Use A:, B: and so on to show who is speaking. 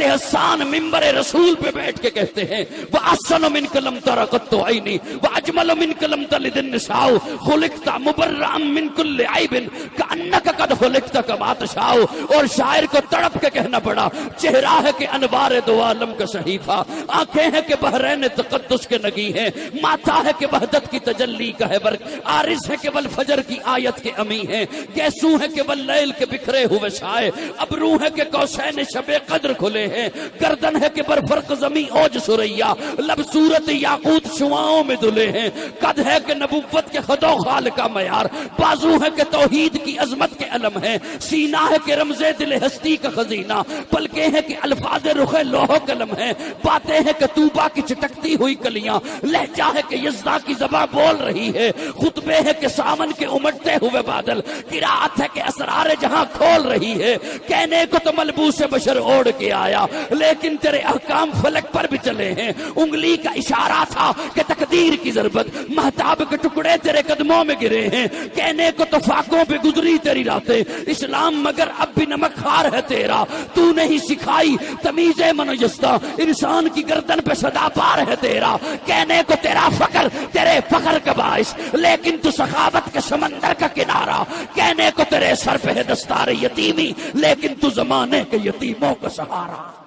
A: حسان ممبر رسول پہ بیٹھ کے کہتے ہیں وَأَحْسَنُ مِنْكَ لَمْ تَرَ قَطُّ عَيْنِي وَأَجْمَلُ مِنْكَ لَمْ تَلِدِ النِّسَاءُ خُلِقْتَ مُبَرَّأً مِنْ كُلِّ عَيْبٍ كَأَنَّكَ قَدْ خُلِقْتَ كَمَا تَشَاءُ۔ اور شاعر کو تڑپ کے کہنا پڑا چہرہ ہے کہ انوار دو عالم کا صحیفہ، آنکھیں ہیں کہ بحرین تقدس کے نگی ہیں، ماتھا ہے کہ وحدت کی تجلی کا ہے برق، عارض ہے کہ والفجر کی آیت کے امی ہیں، گیسو ہے کہ واللیل کے بکھرے ہوئے سائے، ابرو ہے کہ قوسین شب قدر کھلے ہیں، گردن ہے کہ برفرق زمین اوج سریا، لب صورت یاقوت شعاؤں میں دھلے ہیں، قد ہے کہ نبوت کے خد و خال کا معیار، بازو ہے کہ توحید کی عظمت کے علم ہے، سینہ ہے کہ رمز دل ہستی کا خزینہ، پلکیں ہیں کہ الفاظ رخ لوح قلم ہے، باتیں ہیں کہ طوبا کی چٹکتی ہوئی کلیاں، لہجہ ہے کہ یزداں کی زبان بول رہی ہے، خطبے ہے کہ سامن کے امٹتے ہوئے بادل، قرات ہے کہ اسرار جہاں کھول رہی ہے، کہنے کو تو ملبوس بشر اوڑھ کے آیا لیکن تیرے احکام فلک پر بھی چلے ہیں، انگلی کا اشارہ تھا کہ تقدیر کی ضربت، مہتاب کے ٹکڑے تیرے قدموں میں گرے ہیں، کہنے کو تو فاقوں پہ گزری تیری راتیں، اسلام مگر اب بھی نمک خار ہے تیرا، تو نہیں سکھائی تمیز منجستہ، انسان کی گردن پہ صدا پار ہے تیرا، کہنے کو تیرا فقر تیرے فخر کا باعث لیکن تو سخاوت کے سمندر کا کنارہ، کہنے کو تیرے سر پہ ہے دستار یتیمی لیکن تو زمانے کے یتیموں کا سہارا۔